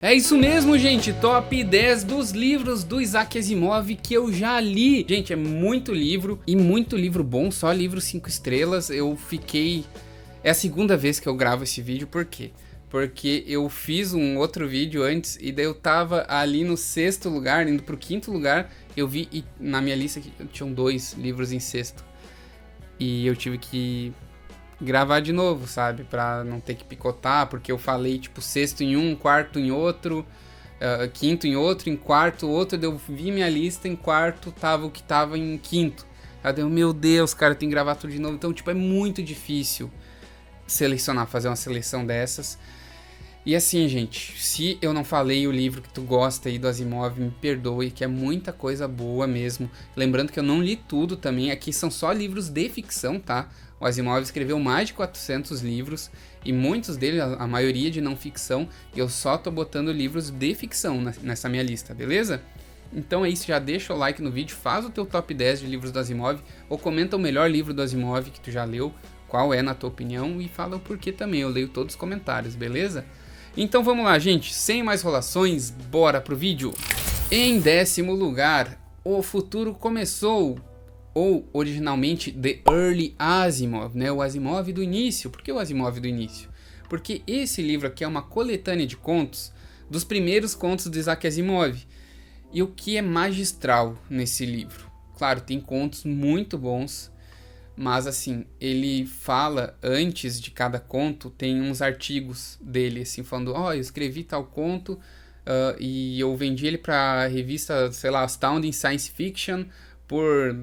É isso mesmo, gente, top 10 dos livros do Isaac Asimov que eu já li. Gente, é muito livro e muito livro bom, só livro 5 estrelas. É a segunda vez que eu gravo esse vídeo, por quê? Porque eu fiz um outro vídeo antes e daí eu tava ali no 6º lugar, indo pro 5º lugar, eu vi e na minha lista tinham 2 livros em 6º. E eu tive que gravar de novo, sabe? Pra não ter que picotar, porque eu falei, tipo, 6º em um, 4º em outro, 5º em outro, em 4º outro, daí eu vi minha lista, em 4º tava o que tava em 5º. Aí eu, meu Deus, cara, tem que gravar tudo de novo. Então, tipo, é muito difícil fazer uma seleção dessas. E assim, gente, se eu não falei o livro que tu gosta aí do Asimov, me perdoe, que é muita coisa boa mesmo. Lembrando que eu não li tudo também, aqui são só livros de ficção, tá? O Asimov escreveu mais de 400 livros, e muitos deles, a maioria de não ficção, e eu só tô botando livros de ficção nessa minha lista, beleza? Então é isso, já deixa o like no vídeo, faz o teu top 10 de livros do Asimov, ou comenta o melhor livro do Asimov que tu já leu, qual é na tua opinião, e fala o porquê também, eu leio todos os comentários, beleza? Então vamos lá, gente, sem mais enrolações, bora pro vídeo! Em 10º lugar, O Futuro Começou, ou originalmente The Early Asimov, né? O Asimov do início. Por que o Asimov do início? Porque esse livro aqui é uma coletânea de contos dos primeiros contos do Isaac Asimov. E o que é magistral nesse livro? Claro, tem contos muito bons, mas assim, ele fala, antes de cada conto, tem uns artigos dele, assim, falando, eu escrevi tal conto e eu vendi ele pra revista, sei lá, Astounding Science Fiction por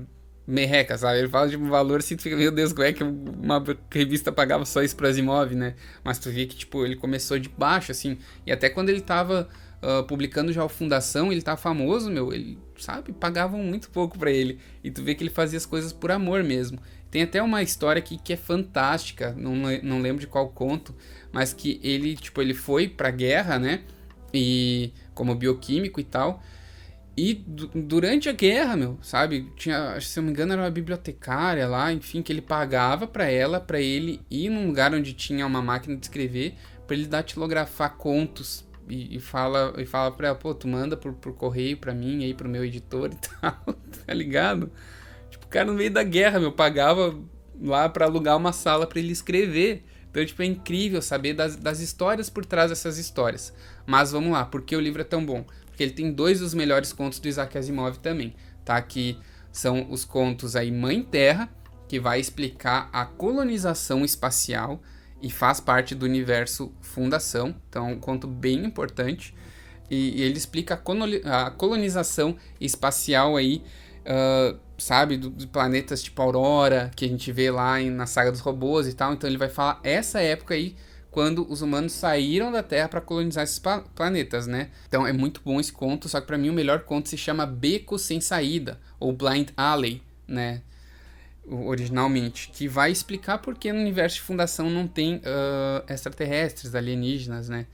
merreca, sabe? Ele fala de um valor assim, tu fica, meu Deus, como é que uma revista pagava só isso pra Asimov, né? Mas tu vê que, tipo, ele começou de baixo, assim, e até quando ele tava publicando já o Fundação, ele tava famoso, ele, sabe, pagavam muito pouco pra ele, e tu vê que ele fazia as coisas por amor mesmo. Tem até uma história aqui que é fantástica, não lembro de qual conto, mas que ele, tipo, ele foi pra guerra, né, e como bioquímico e tal. E durante a guerra, sabe, tinha, se eu não me engano, era uma bibliotecária lá, enfim, que ele pagava pra ele ir num lugar onde tinha uma máquina de escrever, pra ele datilografar contos, e fala pra ela, pô, tu manda por correio pra mim, aí pro meu editor e tal, tá ligado? Tipo, o cara no meio da guerra, pagava lá pra alugar uma sala pra ele escrever. Então, tipo, é incrível saber das histórias por trás dessas histórias. Mas vamos lá, por que o livro é tão bom? Porque ele tem 2 dos melhores contos do Isaac Asimov também, tá? Que são os contos aí Mãe Terra, que vai explicar a colonização espacial e faz parte do universo Fundação. Então, é um conto bem importante. E ele explica a colonização espacial aí, sabe, dos planetas tipo Aurora, que a gente vê lá na saga dos robôs e tal. Então ele vai falar essa época aí, quando os humanos saíram da Terra para colonizar esses planetas, né? Então é muito bom esse conto, só que para mim o melhor conto se chama Beco Sem Saída, ou Blind Alley, né? Originalmente, que vai explicar por que no universo de Fundação não tem extraterrestres, alienígenas, né?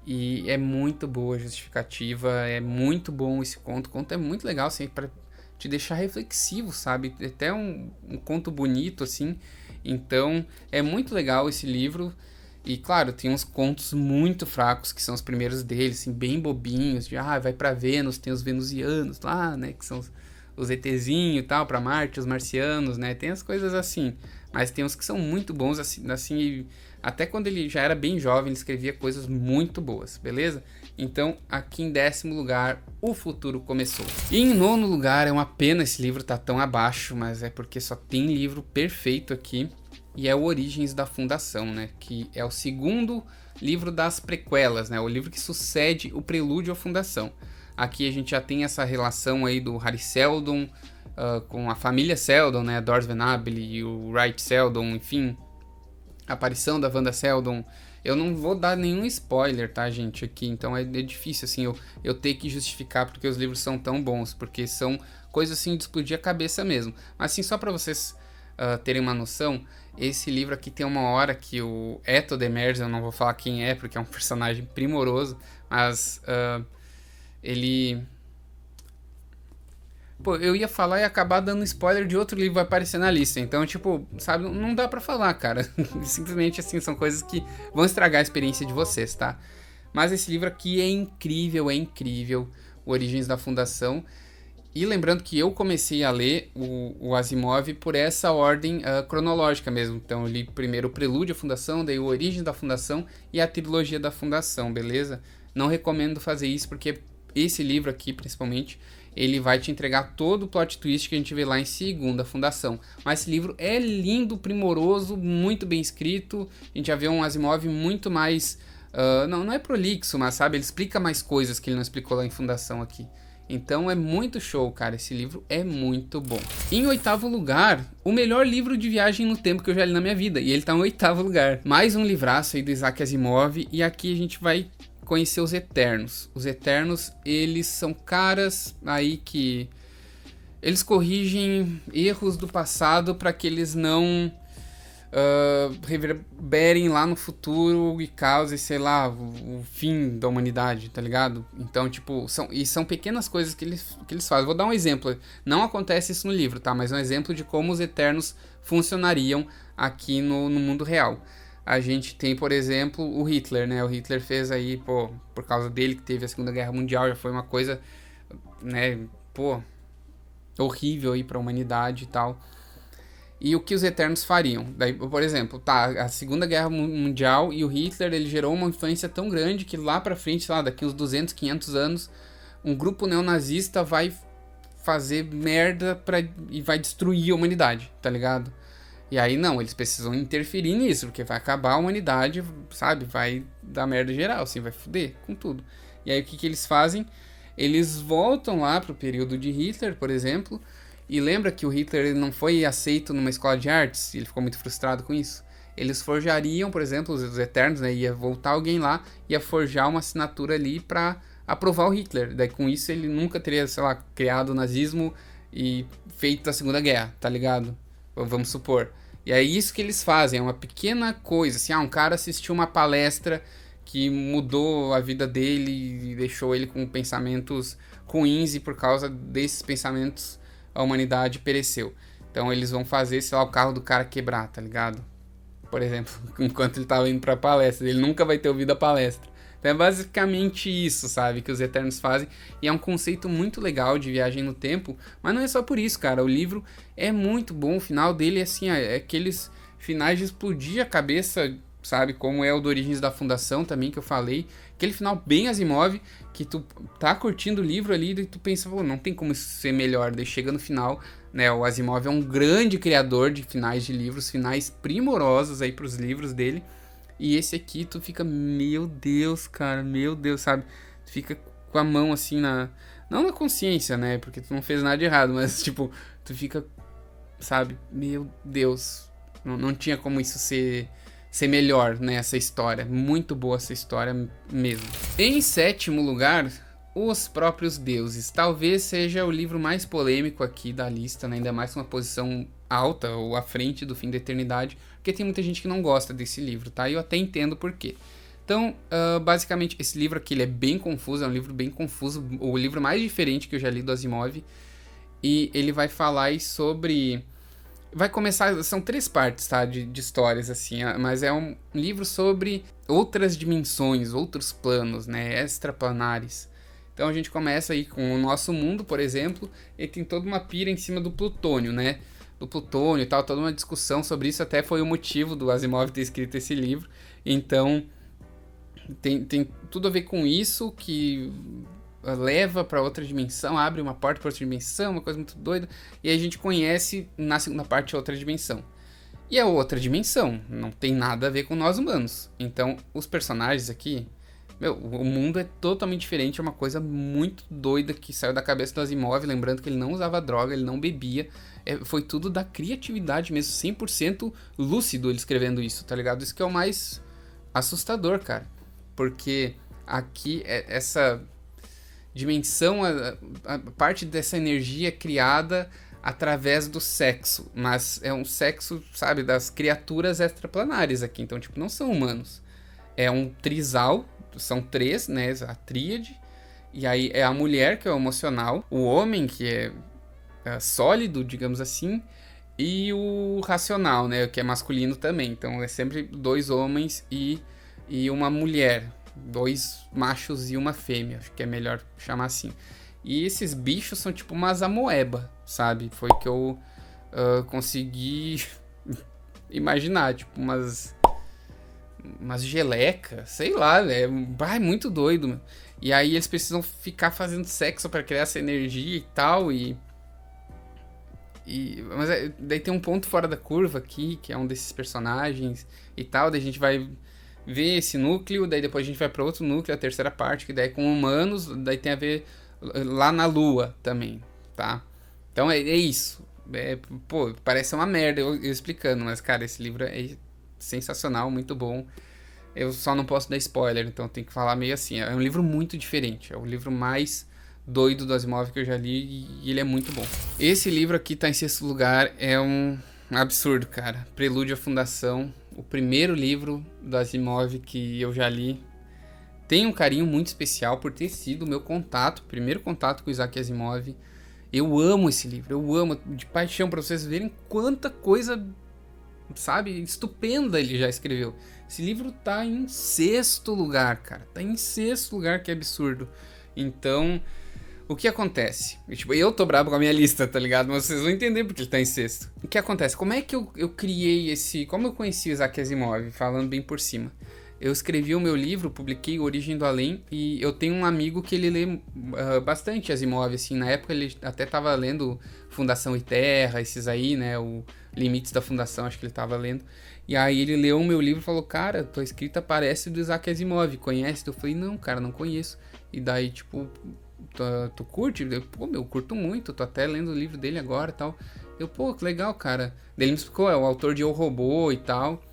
E é muito boa a justificativa, é muito bom esse conto. O conto é muito legal, assim, para te deixar reflexivo, sabe? Até um conto bonito, assim. Então, é muito legal esse livro. E, claro, tem uns contos muito fracos, que são os primeiros dele, assim, bem bobinhos. De, vai pra Vênus, tem os venusianos lá, né? Que são os ETzinhos e tal, pra Marte, os marcianos, né? Tem as coisas assim. Mas tem uns que são muito bons, assim, até quando ele já era bem jovem, ele escrevia coisas muito boas, beleza? Então, aqui em 10º lugar, O Futuro Começou. E em 9º lugar, é uma pena esse livro tá tão abaixo, mas é porque só tem livro perfeito aqui, e é o Origens da Fundação, né? Que é o 2º livro das prequelas, né? O livro que sucede o Prelúdio à Fundação. Aqui a gente já tem essa relação aí do Hari Seldon com a família Seldon, né? Doris Venable e o Wright Seldon, enfim, a aparição da Wanda Seldon. Eu não vou dar nenhum spoiler, tá, gente, aqui, então é difícil, assim, eu ter que justificar porque os livros são tão bons, porque são coisas, assim, de explodir a cabeça mesmo. Mas, assim, só pra vocês terem uma noção, esse livro aqui tem uma hora que o Eto Demers, eu não vou falar quem é, porque é um personagem primoroso, mas ele... Pô, eu ia falar e acabar dando spoiler de outro livro que vai aparecer na lista. Então, tipo, sabe, não dá pra falar, cara. Simplesmente, assim, são coisas que vão estragar a experiência de vocês, tá? Mas esse livro aqui é incrível, o Origens da Fundação. E lembrando que eu comecei a ler o Asimov por essa ordem cronológica mesmo. Então eu li primeiro o Prelúdio à Fundação, daí o Origem da Fundação e a trilogia da Fundação, beleza? Não recomendo fazer isso porque esse livro aqui, principalmente, ele vai te entregar todo o plot twist que a gente vê lá em Segunda Fundação. Mas esse livro é lindo, primoroso, muito bem escrito. A gente já vê um Asimov muito mais... não é prolixo, mas sabe? Ele explica mais coisas que ele não explicou lá em Fundação aqui. Então é muito show, cara. Esse livro é muito bom. Em 8º lugar, o melhor livro de viagem no tempo que eu já li na minha vida. E ele tá em 8º lugar. Mais um livraço aí do Isaac Asimov. E aqui a gente vai conhecer os Eternos. Os Eternos, eles são caras aí que... eles corrigem erros do passado para que eles não... reverberem lá no futuro e causem, sei lá, o fim da humanidade, tá ligado? Então, tipo, são pequenas coisas que eles fazem. Vou dar um exemplo. Não acontece isso no livro, tá? Mas é um exemplo de como os Eternos funcionariam aqui no mundo real. A gente tem, por exemplo, o Hitler, né? O Hitler fez aí, por causa dele que teve a Segunda Guerra Mundial, já foi uma coisa, né, horrível aí pra humanidade e tal. E o que os Eternos fariam? Daí, por exemplo, tá, a Segunda Guerra Mundial e o Hitler, ele gerou uma influência tão grande que lá pra frente, sei lá, daqui uns 200, 500 anos, um grupo neonazista vai fazer merda e vai destruir a humanidade, tá ligado? E aí não, eles precisam interferir nisso, porque vai acabar a humanidade, sabe? Vai dar merda geral, assim, vai foder com tudo. E aí o que eles fazem? Eles voltam lá pro período de Hitler, por exemplo. E lembra que o Hitler ele não foi aceito numa escola de artes? Ele ficou muito frustrado com isso. Eles forjariam, por exemplo, os Eternos, né? Ia voltar alguém lá, ia forjar uma assinatura ali pra aprovar o Hitler. Daí com isso ele nunca teria, sei lá, criado o nazismo e feito a Segunda Guerra, tá ligado? Vamos supor. E é isso que eles fazem, é uma pequena coisa. Assim, um cara assistiu uma palestra que mudou a vida dele e deixou ele com pensamentos ruins e por causa desses pensamentos a humanidade pereceu. Então eles vão fazer, sei lá, o carro do cara quebrar, tá ligado? Por exemplo, enquanto ele tava indo pra palestra. Ele nunca vai ter ouvido a palestra. Então é basicamente isso, sabe? Que os Eternos fazem. E é um conceito muito legal de viagem no tempo. Mas não é só por isso, cara. O livro é muito bom. O final dele é assim, é aqueles finais de explodir a cabeça, sabe? Como é o do Origens da Fundação também, que eu falei. Aquele final bem Asimov, que tu tá curtindo o livro ali e tu pensa, pô, não tem como isso ser melhor. Daí chega no final, né? O Asimov é um grande criador de finais de livros, finais primorosos aí pros livros dele. E esse aqui tu fica, meu Deus, cara, meu Deus, sabe? Tu fica com a mão assim não na consciência, né? Porque tu não fez nada de errado, mas tipo, tu fica, sabe? Meu Deus, não tinha como isso ser melhor, né? Essa história, muito boa essa história mesmo. Em 7º lugar, Os Próprios Deuses. Talvez seja o livro mais polêmico aqui da lista, né? Ainda mais com uma posição alta ou à frente do Fim da Eternidade, porque tem muita gente que não gosta desse livro, tá? E eu até entendo por quê. Então, basicamente, esse livro aqui ele é bem confuso, é um livro bem confuso, o livro mais diferente que eu já li do Asimov, e ele vai falar aí sobre... Vai começar, são 3 partes, tá, de histórias, assim, mas é um livro sobre outras dimensões, outros planos, né, extraplanares. Então a gente começa aí com o nosso mundo, por exemplo, e tem toda uma pira em cima do plutônio, né, do plutônio e tal, toda uma discussão sobre isso, até foi o motivo do Asimov ter escrito esse livro. Então tem tudo a ver com isso, que leva para outra dimensão, abre uma porta para outra dimensão, uma coisa muito doida, e aí a gente conhece na segunda parte outra dimensão. E a outra dimensão não tem nada a ver com nós humanos. Então os personagens aqui, o mundo é totalmente diferente, é uma coisa muito doida que saiu da cabeça do Asimov, lembrando que ele não usava droga, ele não bebia, foi tudo da criatividade mesmo, 100% lúcido ele escrevendo isso, tá ligado? Isso que é o mais assustador, cara, porque aqui essa dimensão, a parte dessa energia é criada através do sexo, mas é um sexo, sabe, das criaturas extraplanares aqui, então tipo, não são humanos, é um trisal, são 3, né, a tríade, e aí é a mulher, que é o emocional, o homem, que é sólido, digamos assim, e o racional, né, que é masculino também. Então é sempre 2 homens e uma mulher, 2 machos e uma fêmea, acho que é melhor chamar assim. E esses bichos são tipo umas amoeba, sabe? Foi que eu consegui imaginar, tipo umas gelecas, sei lá, é muito doido, mano. E aí eles precisam ficar fazendo sexo pra criar essa energia e tal, mas daí tem um ponto fora da curva aqui, que é um desses personagens e tal, daí a gente vai ver esse núcleo, daí depois a gente vai pra outro núcleo, a terceira parte, que daí é com humanos, daí tem a ver lá na Lua também, tá? Então é isso. Pô, parece uma merda eu explicando, mas cara, esse livro é sensacional, muito bom. Eu só não posso dar spoiler, então tem que falar meio assim. É um livro muito diferente, é o livro mais doido do Asimov que eu já li e ele é muito bom. Esse livro aqui tá em 6º lugar, é um absurdo, cara. Prelúdio à Fundação, o primeiro livro do Asimov que eu já li. Tenho um carinho muito especial por ter sido o meu primeiro contato com o Isaac Asimov. Eu amo esse livro, eu amo de paixão, pra vocês verem quanta coisa, sabe, estupenda ele já escreveu. Esse livro tá em 6º lugar, cara. Tá em 6º lugar, que é absurdo. Então, o que acontece? Eu tô brabo com a minha lista, tá ligado? Mas vocês vão entender porque ele tá em 6º. O que acontece? Como é que eu criei como eu conheci o Isaac Asimov? Falando bem por cima. Eu escrevi o meu livro, publiquei Origem do Além, e eu tenho um amigo que ele lê bastante Asimov, assim. Na época ele até tava lendo Fundação e Terra, esses aí, né? O Limites da Fundação, acho que ele tava lendo. E aí ele leu o meu livro e falou, cara, tua escrita parece do Isaac Asimov, conhece? Eu falei, não, cara, não conheço. E daí, tipo, tu curte? Eu, pô, meu, curto muito, tô até lendo o livro dele agora e tal. Eu, pô, que legal, cara. Daí ele me explicou, é o autor de O Robô e tal.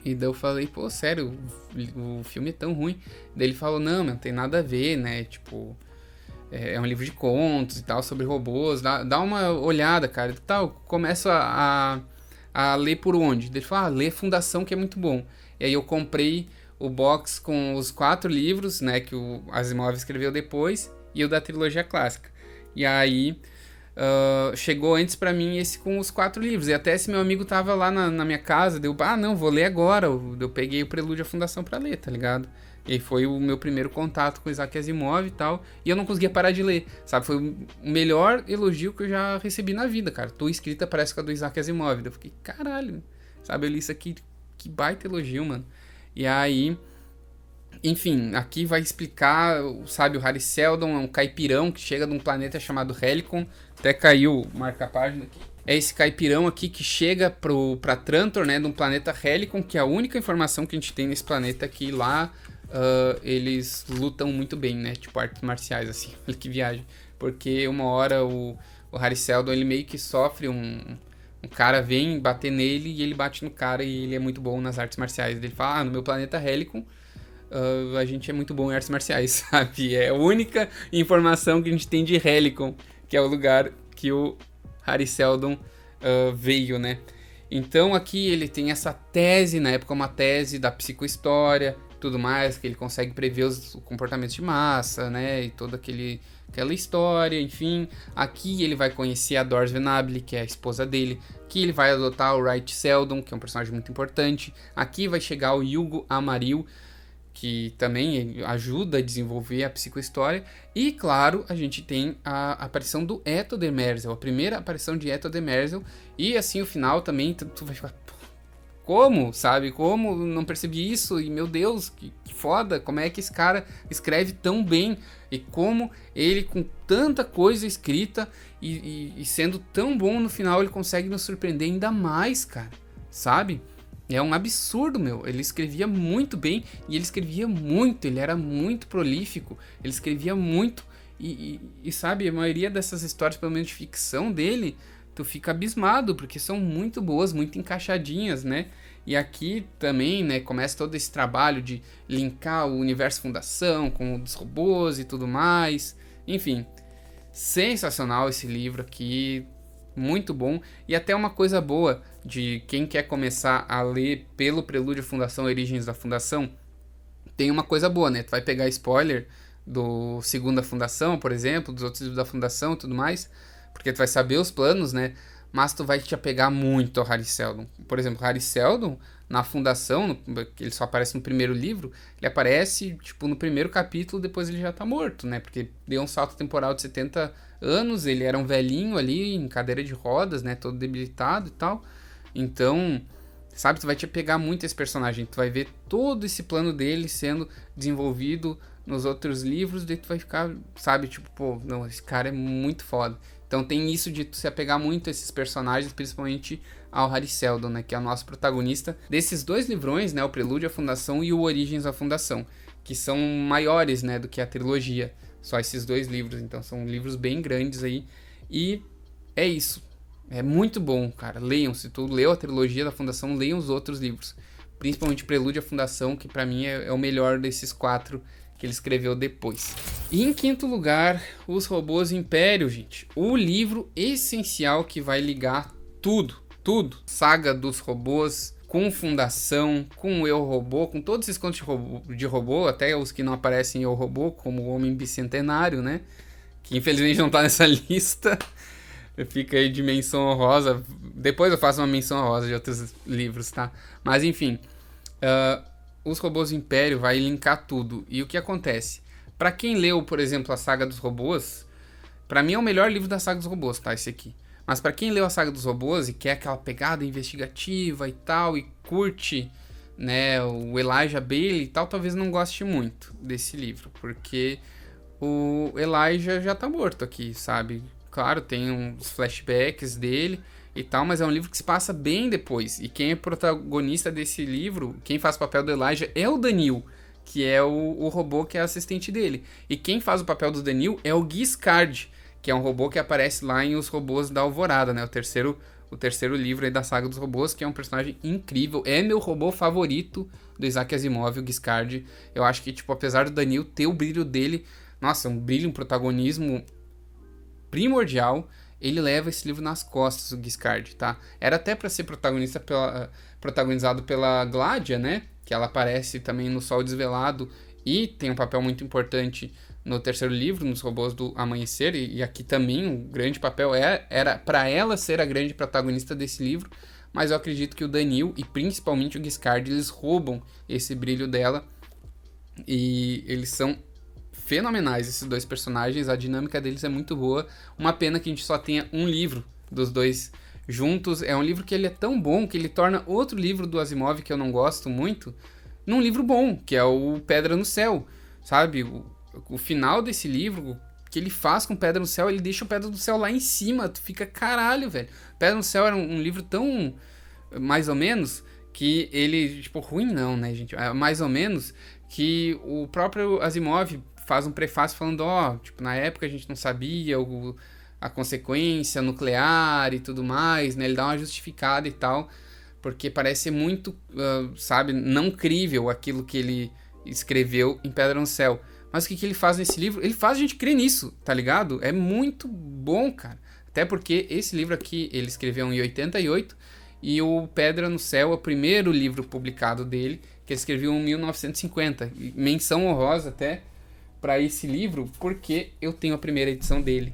E daí eu falei, pô, sério, o filme é tão ruim. Daí ele falou, não tem nada a ver, né, tipo, é um livro de contos e tal, sobre robôs, dá uma olhada, cara, e tal. Começo a ler por onde? Daí ele falou, lê Fundação, que é muito bom. E aí eu comprei o box com os 4 livros, né, que o Asimov escreveu depois, e o da trilogia clássica. E aí chegou antes pra mim esse com os 4 livros. E até esse meu amigo tava lá na minha casa, deu, não, vou ler agora. Eu peguei o Prelúdio à Fundação pra ler, tá ligado? E aí foi o meu primeiro contato com o Isaac Asimov e tal. E eu não conseguia parar de ler, sabe? Foi o melhor elogio que eu já recebi na vida, cara. Tua escrita parece com a do Isaac Asimov. Eu fiquei, caralho, sabe? Eu li isso aqui, que baita elogio, mano. E aí, enfim, aqui vai explicar, sabe, o Harry Seldon é um caipirão que chega de um planeta chamado Helicon. Até caiu, marca a página aqui. É esse caipirão aqui que chega pra Trantor, né, de um planeta Helicon, que é a única informação que a gente tem nesse planeta, que lá eles lutam muito bem, né, tipo artes marciais, assim, olha que viagem. Porque uma hora o Harry Seldon, ele meio que sofre um cara vem bater nele e ele bate no cara e ele é muito bom nas artes marciais. Ele fala, no meu planeta Helicon, a gente é muito bom em artes marciais, sabe? É a única informação que a gente tem de Helicon, que é o lugar que o Harry Seldon veio, né? Então aqui ele tem essa tese, na época uma tese da psicohistória, tudo mais, que ele consegue prever os comportamentos de massa, né? E toda aquela história, enfim. Aqui ele vai conhecer a Doris Venable, que é a esposa dele, que ele vai adotar o Wright Seldon, que é um personagem muito importante. Aqui vai chegar o Hugo Amaril, que também ajuda a desenvolver a psicohistória. E, claro, a gente tem a aparição do Eto Demerzel, a primeira aparição de Eto Demerzel. E, assim, o final também, tu vai ficar... Como, sabe? Como não percebi isso? E, meu Deus, que foda! Como é que esse cara escreve tão bem? E como ele, com tanta coisa escrita e sendo tão bom no final, ele consegue nos surpreender ainda mais, cara. Sabe? É um absurdo, meu. Ele escrevia muito bem e ele escrevia muito. Ele era muito prolífico. Ele escrevia muito. E sabe, a maioria dessas histórias, pelo menos de ficção dele, tu fica abismado, porque são muito boas, muito encaixadinhas, né? E aqui também, né, começa todo esse trabalho de linkar o universo Fundação com os robôs e tudo mais. Enfim, sensacional esse livro aqui. Muito bom. E até uma coisa boa de quem quer começar a ler pelo Prelúdio à Fundação, Origens da Fundação, tem uma coisa boa, né? Tu vai pegar spoiler do Segunda Fundação, por exemplo, dos outros livros da Fundação e tudo mais, porque tu vai saber os planos, né? Mas tu vai te apegar muito ao Harry Seldon. Por exemplo, Harry Seldon, na Fundação, ele só aparece no primeiro livro, ele aparece, tipo, no primeiro capítulo, depois ele já tá morto, né? Porque deu um salto temporal de 70 anos, ele era um velhinho ali, em cadeira de rodas, né? Todo debilitado e tal. Então, sabe, tu vai te pegar muito esse personagem, tu vai ver todo esse plano dele sendo desenvolvido nos outros livros, daí tu vai ficar, sabe, tipo, pô, não, esse cara é muito foda. Então tem isso de tu se apegar muito a esses personagens, principalmente ao Hari Seldon, né, que é o nosso protagonista desses dois livrões, né, o Prelúdio à Fundação e o Origens à Fundação, que são maiores, né, do que a trilogia, só esses dois livros, então são livros bem grandes aí, e é isso, é muito bom, cara, leiam, se tu leu a trilogia da Fundação, leiam os outros livros, principalmente Prelúdio à Fundação, que pra mim é o melhor desses 4 que ele escreveu depois. E em quinto lugar, Os Robôs Império, gente. O livro essencial que vai ligar tudo. Saga dos robôs, com Fundação, com Eu Robô, com todos esses contos de robô, até os que não aparecem em Eu Robô, como o Homem Bicentenário, né? Que infelizmente não tá nessa lista. Fica aí de menção honrosa. Depois eu faço uma menção honrosa de outros livros, tá? Mas enfim... Os Robôs Império vai linkar tudo. E o que acontece? Pra quem leu, por exemplo, a Saga dos Robôs, pra mim é o melhor livro da Saga dos Robôs, tá? Esse aqui. Mas pra quem leu a Saga dos Robôs e quer aquela pegada investigativa e tal, e curte, né, o Elijah Baley e tal, talvez não goste muito desse livro, porque o Elijah já tá morto aqui, sabe? Claro, tem uns flashbacks dele e tal, mas é um livro que se passa bem depois. E quem é protagonista desse livro, quem faz o papel do Elijah é o Daniel, que é o robô que é assistente dele. E quem faz o papel do Daniel é o Giscard, que é um robô que aparece lá em Os Robôs da Alvorada, né? O terceiro livro aí da Saga dos Robôs, que é um personagem incrível. É meu robô favorito do Isaac Asimov, o Giscard. Eu acho que, tipo, apesar do Daniel ter o brilho dele, nossa, um brilho, um protagonismo primordial, ele leva esse livro nas costas, o Giscard, tá? Era até para ser protagonizado pela Gladia, né? Que ela aparece também no Sol Desvelado e tem um papel muito importante no terceiro livro, nos Robôs do Amanhecer, e aqui também um grande papel era para ela ser a grande protagonista desse livro, mas eu acredito que o Daniel e principalmente o Giscard, eles roubam esse brilho dela e eles são fenomenais, esses dois personagens, a dinâmica deles é muito boa. Uma pena que a gente só tenha um livro dos dois juntos. É um livro que ele é tão bom que ele torna outro livro do Asimov que eu não gosto muito num livro bom, que é o Pedra no Céu, sabe? O final desse livro, que ele faz com Pedra no Céu, ele deixa o Pedra no Céu lá em cima, tu fica caralho, velho. Pedra no Céu era um livro tão mais ou menos que ele, tipo, ruim não, né, gente? Mais ou menos que o próprio Asimov faz um prefácio falando, tipo, na época a gente não sabia a consequência nuclear e tudo mais, né? Ele dá uma justificada e tal, porque parece ser muito, sabe, não crível aquilo que ele escreveu em Pedra no Céu. Mas o que ele faz nesse livro? Ele faz a gente crer nisso, tá ligado? É muito bom, cara. Até porque esse livro aqui, ele escreveu em 88, e o Pedra no Céu é o primeiro livro publicado dele, que ele escreveu em 1950. Menção honrosa até para esse livro, porque eu tenho a primeira edição dele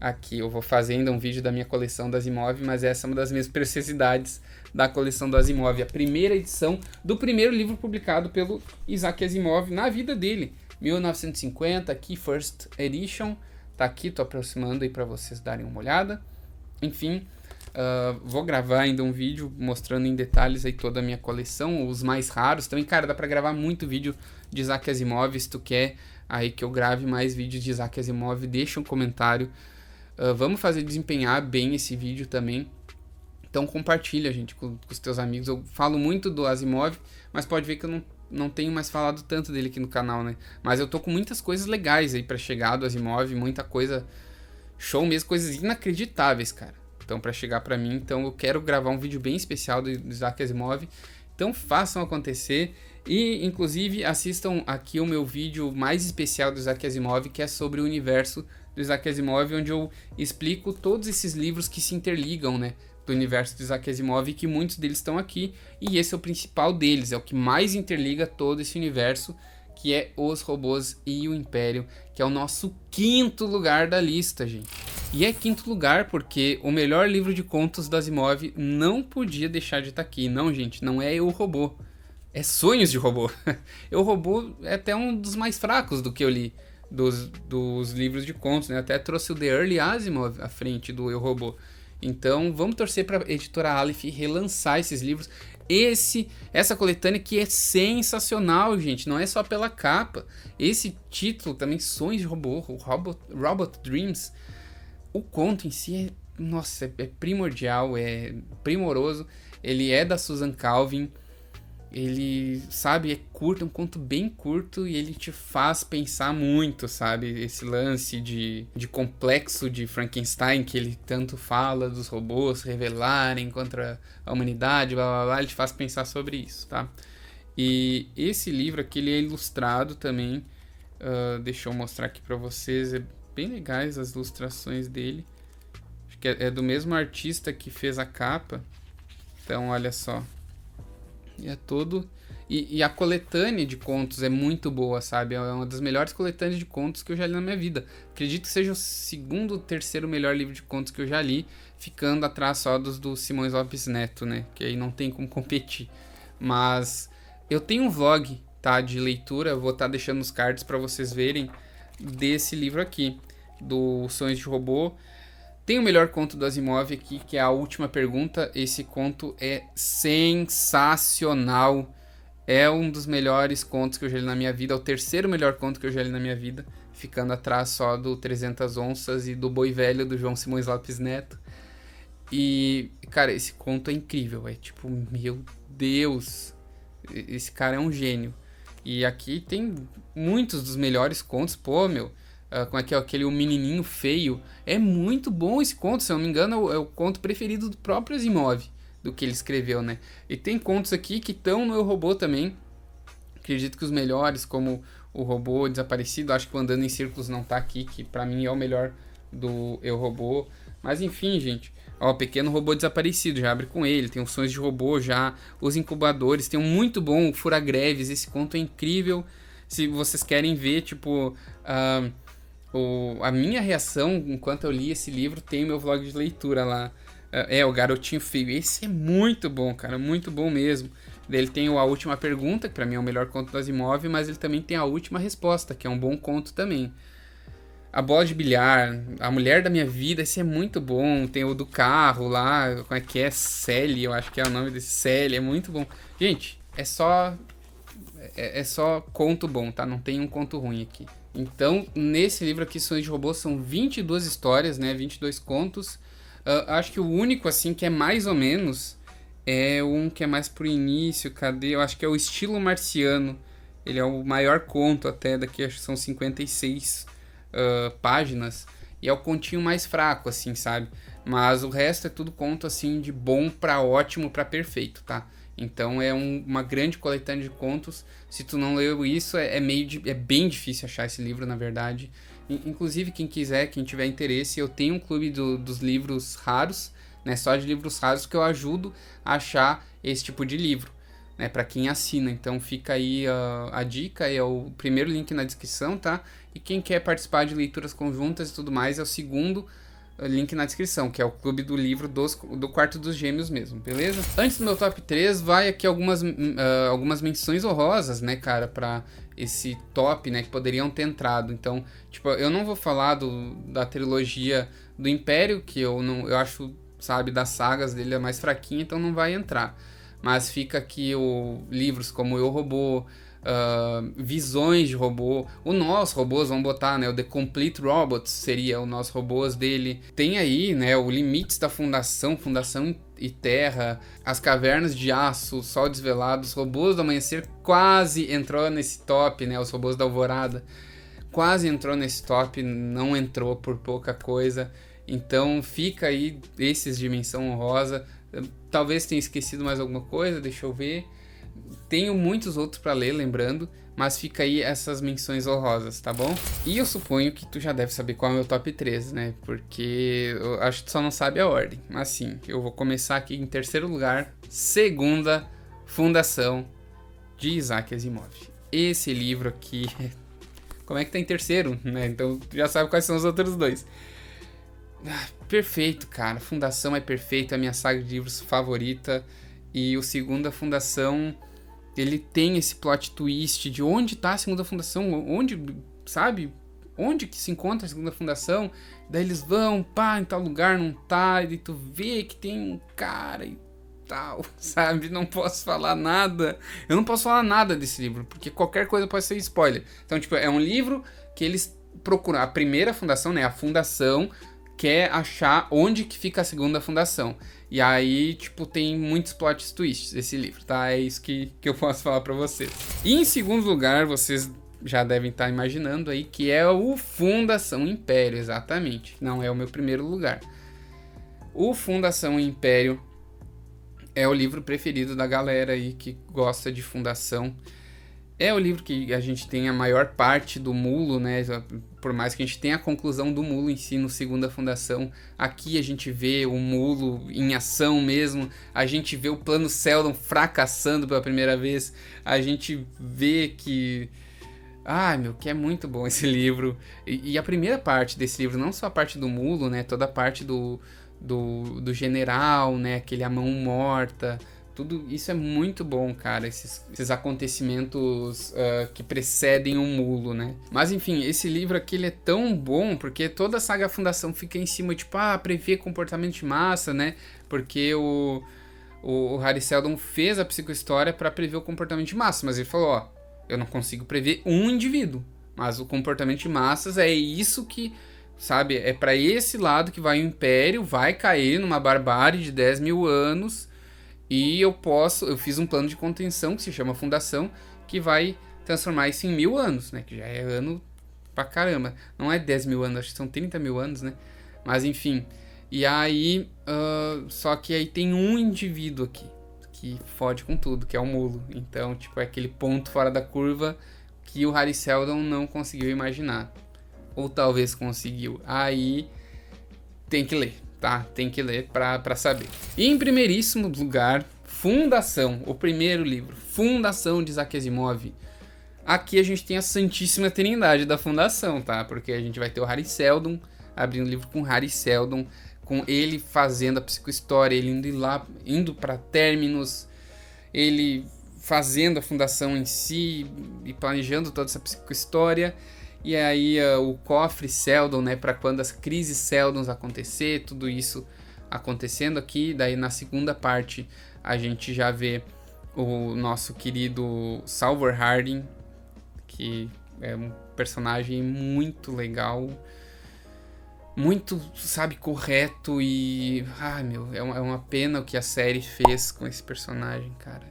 aqui. Eu vou fazer ainda um vídeo da minha coleção do Asimov, mas essa é uma das minhas preciosidades da coleção do Asimov. A primeira edição do primeiro livro publicado pelo Isaac Asimov na vida dele. 1950, aqui, First Edition. Tá aqui, tô aproximando aí para vocês darem uma olhada. Enfim, vou gravar ainda um vídeo mostrando em detalhes aí toda a minha coleção, os mais raros. Também, cara, dá para gravar muito vídeo de Isaac Asimov, se tu quer aí que eu grave mais vídeos de Isaac Asimov, deixa um comentário. Vamos fazer desempenhar bem esse vídeo também. Então compartilha, gente, com os teus amigos. Eu falo muito do Asimov, mas pode ver que eu não tenho mais falado tanto dele aqui no canal, né? Mas eu tô com muitas coisas legais aí pra chegar do Asimov, muita coisa show mesmo, coisas inacreditáveis, cara. Então pra chegar pra mim, então eu quero gravar um vídeo bem especial do Isaac Asimov. Então façam acontecer e inclusive assistam aqui o meu vídeo mais especial do Isaac Asimov, que é sobre o universo do Isaac Asimov, onde eu explico todos esses livros que se interligam, né, do universo do Isaac Asimov, e que muitos deles estão aqui, e esse é o principal deles, é o que mais interliga todo esse universo, que é Os Robôs e o Império, que é o nosso quinto lugar da lista, gente. E é quinto lugar porque o melhor livro de contos do Asimov não podia deixar de estar aqui. Não, gente, não é Eu, Robô. É Sonhos de Robô. Eu, Robô é até um dos mais fracos do que eu li dos livros de contos, né? Até trouxe o The Early Asimov à frente do Eu, Robô. Então, vamos torcer para a editora Aleph relançar esses livros. Essa coletânea que é sensacional, gente. Não é só pela capa. Esse título também, Sonhos de Robô, Robot Dreams. O conto em si é primordial, é primoroso. Ele é da Susan Calvin. Ele, sabe, é curto, é um conto bem curto e ele te faz pensar muito, sabe? Esse lance de complexo de Frankenstein que ele tanto fala dos robôs revelarem contra a humanidade, blá blá blá, ele te faz pensar sobre isso, tá? E esse livro aqui, ele é ilustrado também. Deixa eu mostrar aqui pra vocês, é bem legais as ilustrações dele. Acho que é do mesmo artista que fez a capa. Então, olha só. É todo... E a coletânea de contos é muito boa, sabe? É uma das melhores coletâneas de contos que eu já li na minha vida. Acredito que seja o segundo ou terceiro melhor livro de contos que eu já li, ficando atrás só dos do Simões Lopes Neto, né? Que aí não tem como competir. Mas eu tenho um vlog, tá? De leitura, eu vou estar deixando nos cards para vocês verem desse livro aqui, do Sonhos de Robô. Tem o melhor conto do Asimov aqui, que é A Última Pergunta. Esse conto é sensacional. É um dos melhores contos que eu já li na minha vida. É o terceiro melhor conto que eu já li na minha vida. Ficando atrás só do 300 Onças e do Boi Velho, do João Simões Lopes Neto. E, cara, esse conto é incrível. É tipo, meu Deus. Esse cara é um gênio. E aqui tem muitos dos melhores contos. Pô, meu... como é que é aquele O Menininho Feio. É muito bom esse conto, se eu não me engano é o conto preferido do próprio Asimov, do que ele escreveu, né? E tem contos aqui que estão no Eu, Robô também. Acredito que os melhores, como o Robô Desaparecido, acho que o Andando em Círculos não tá aqui, que pra mim é o melhor do Eu, Robô. Mas enfim, gente, ó, Pequeno Robô Desaparecido, já abre com ele. Tem os Sonhos de Robô já, Os Incubadores, tem um muito bom, o Fura Greves. Esse conto é incrível. Se vocês querem ver, tipo... a minha reação enquanto eu li esse livro, tem o meu vlog de leitura lá. O Garotinho Feio. Esse é muito bom, cara, muito bom mesmo. Ele tem A Última Pergunta, que pra mim é o melhor conto do Asimov, mas ele também tem A Última Resposta, que é um bom conto também. A Bola de Bilhar, A Mulher da Minha Vida, esse é muito bom. Tem o do carro lá, como é que é? Sally, eu acho que é o nome desse Sally, é muito bom. Gente, é só conto bom, tá? Não tem um conto ruim aqui. Então, nesse livro aqui, Sonhos de Robô, são 22 histórias, né? 22 contos. Acho que o único, assim, que é mais ou menos, é um que é mais pro início. Cadê? Eu acho que é o Estilo Marciano. Ele é o maior conto até, daqui acho que são 56 páginas. E é o continho mais fraco, assim, sabe? Mas o resto é tudo conto, assim, de bom pra ótimo pra perfeito, tá? Então é uma grande coletânea de contos. Se tu não leu isso, é bem difícil achar esse livro, na verdade. Inclusive, quem quiser, quem tiver interesse, eu tenho um clube dos livros raros, né? Só de livros raros, que eu ajudo a achar esse tipo de livro, né? Para quem assina. Então fica aí a dica, é o primeiro link na descrição, tá? E quem quer participar de leituras conjuntas e tudo mais, é o segundo link na descrição, que é o clube do livro do Quarto dos Gêmeos mesmo, beleza? Antes do meu top 3, vai aqui algumas menções honrosas, né, cara, pra esse top, né, que poderiam ter entrado. Então, tipo, eu não vou falar da trilogia do Império, que eu acho, sabe, das sagas dele é mais fraquinha, então não vai entrar. Mas fica aqui livros como Eu, Robô, Visões de Robô, o Nós Robôs, vamos botar, né, o The Complete Robots seria o Nós Robôs dele. Tem aí, né, o Limites da Fundação e Terra, As Cavernas de Aço, Sol Desvelado, Os Robôs do Amanhecer quase entrou nesse top, né, Os Robôs da Alvorada quase entrou nesse top, não entrou por pouca coisa. Então fica aí esses de menção honrosa. Talvez tenha esquecido mais alguma coisa, deixa eu ver. Tenho muitos outros para ler, lembrando, mas fica aí essas menções honrosas, tá bom? E eu suponho que tu já deve saber qual é o meu top 3, né? Porque eu acho que tu só não sabe a ordem. Mas sim, eu vou começar aqui em terceiro lugar, Segunda Fundação, de Isaac Asimov. Esse livro aqui, como é que tá em terceiro, né? Então tu já sabe quais são os outros dois. Perfeito, cara. Fundação é perfeito, é a minha saga de livros favorita. E o Segunda Fundação, ele tem esse plot twist de onde tá a Segunda Fundação, onde, sabe? Onde que se encontra a Segunda Fundação? Daí eles vão, pá, em tal lugar, não tá, e tu vê que tem um cara e tal, sabe? Não posso falar nada. Eu não posso falar nada desse livro, porque qualquer coisa pode ser spoiler. Então, tipo, é um livro que eles procuram, a primeira fundação, né? A fundação quer achar onde que fica a segunda fundação. E aí, tipo, tem muitos plot twists esse livro, tá? É isso que eu posso falar pra vocês. E em segundo lugar, vocês já devem estar imaginando aí que é o Fundação Império, exatamente. Não é o meu primeiro lugar. O Fundação Império é o livro preferido da galera aí que gosta de fundação. É o livro que a gente tem a maior parte do mulo, né? Por mais que a gente tenha a conclusão do mulo em si no Segunda Fundação, aqui a gente vê o mulo em ação mesmo, a gente vê o plano Seldon fracassando pela primeira vez, a gente vê que... Ai, meu, que é muito bom esse livro. E a primeira parte desse livro, não só a parte do mulo, né? Toda a parte do general, né? Aquele a mão morta... Tudo isso é muito bom, cara, esses acontecimentos que precedem o mulo, né? Mas enfim, esse livro aqui ele é tão bom porque toda a saga Fundação fica em cima, tipo, prever comportamento de massa, né? Porque o Hari Seldon fez a psicohistória para prever o comportamento de massa, mas ele falou, eu não consigo prever um indivíduo, mas o comportamento de massas é isso que, sabe, é para esse lado que vai o Império, vai cair numa barbárie de 10 mil anos... E eu fiz um plano de contenção que se chama Fundação, que vai transformar isso em 1000 anos, né? Que já é ano pra caramba. Não é 10 mil anos, acho que são 30 mil anos, né? Mas enfim. E aí, só que aí tem um indivíduo aqui, que fode com tudo, que é o mulo. Então, tipo, é aquele ponto fora da curva que o Hari Seldon não conseguiu imaginar. Ou talvez conseguiu. Aí, tem que ler. Tá, tem que ler pra saber. E em primeiríssimo lugar, Fundação, o primeiro livro, Fundação de Isaac Asimov. Aqui a gente tem a Santíssima Trindade da Fundação, tá? Porque a gente vai ter o Hari Seldon, abrindo o livro com Hari Seldon, com ele fazendo a psicohistória, ele indo para Terminus, ele fazendo a fundação em si e planejando toda essa psicohistória. E aí o cofre Seldon, né, para quando as crises Seldons acontecer, tudo isso acontecendo aqui. Daí na segunda parte a gente já vê o nosso querido Salvor Harding, que é um personagem muito legal, muito, sabe, correto e... Ai, meu, é uma pena o que a série fez com esse personagem, cara.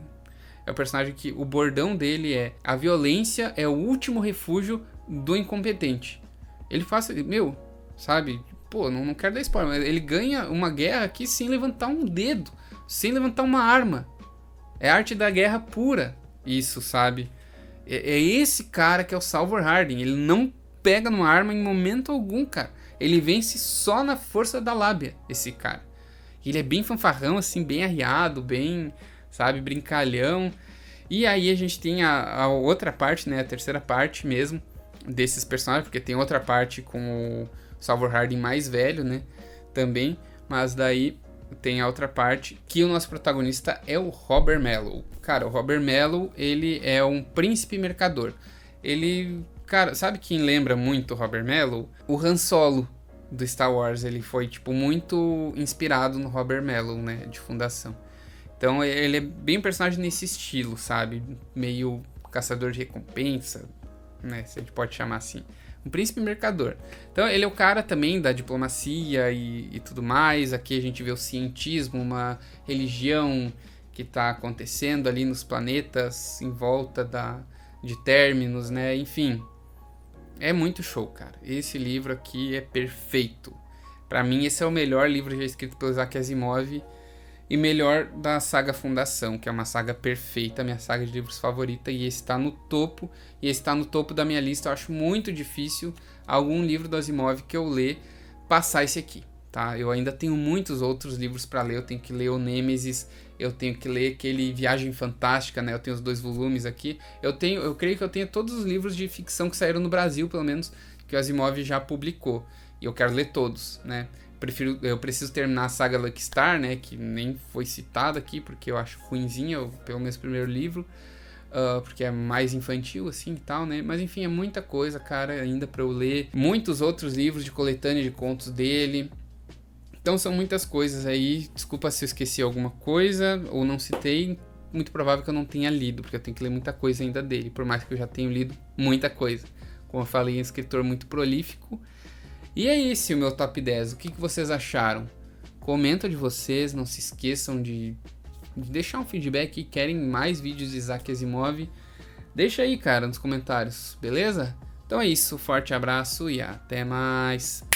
É um personagem que o bordão dele é: a violência é o último refúgio do incompetente. Ele faz, meu, sabe? Pô, não quero dar spoiler, mas ele ganha uma guerra aqui sem levantar um dedo, sem levantar uma arma. É arte da guerra pura, isso, sabe? É esse cara que é o Salvor Harding. Ele não pega numa arma em momento algum, cara. Ele vence só na força da lábia, esse cara. Ele é bem fanfarrão, assim, bem arriado, bem, sabe, brincalhão. E aí a gente tem a outra parte, né, a terceira parte mesmo, desses personagens, porque tem outra parte com o Salvor Harding mais velho, né, também, mas daí tem a outra parte, que o nosso protagonista é o Robert Mellow. Cara, o Robert Mellow, ele é um príncipe mercador. Ele, cara, sabe quem lembra muito o Robert Mellow? O Han Solo do Star Wars, ele foi, tipo, muito inspirado no Robert Mellow, né, de Fundação. Então ele é bem um personagem nesse estilo, sabe, meio caçador de recompensa, né, se a gente pode chamar assim, um príncipe mercador. Então ele é o cara também da diplomacia e tudo mais. Aqui a gente vê o cientismo, uma religião que está acontecendo ali nos planetas em volta de Terminus, né, enfim, é muito show, cara. Esse livro aqui é perfeito. Pra mim esse é o melhor livro já escrito pelo Isaac Asimov e melhor da saga Fundação, que é uma saga perfeita, minha saga de livros favorita, e esse tá no topo, da minha lista. Eu acho muito difícil algum livro do Asimov que eu ler passar esse aqui, tá? Eu ainda tenho muitos outros livros para ler, eu tenho que ler o Nêmesis, eu tenho que ler aquele Viagem Fantástica, né? Eu tenho os 2 volumes aqui, eu creio que eu tenho todos os livros de ficção que saíram no Brasil, pelo menos, que o Asimov já publicou, e eu quero ler todos, né? eu preciso terminar a saga Lucky Star, né, que nem foi citada aqui, porque eu acho ruinzinha, pelo menos o primeiro livro, porque é mais infantil, assim, e tal, né, mas enfim, é muita coisa, cara, ainda pra eu ler, muitos outros livros de coletânea de contos dele, então são muitas coisas aí, desculpa se eu esqueci alguma coisa, ou não citei, muito provável que eu não tenha lido, porque eu tenho que ler muita coisa ainda dele, por mais que eu já tenha lido muita coisa. Como eu falei, é um escritor muito prolífico. E é esse o meu top 10. O que vocês acharam? Comenta de vocês, não se esqueçam de deixar um feedback. Querem mais vídeos de Isaac Asimov? Deixa aí, cara, nos comentários, beleza? Então é isso, forte abraço e até mais.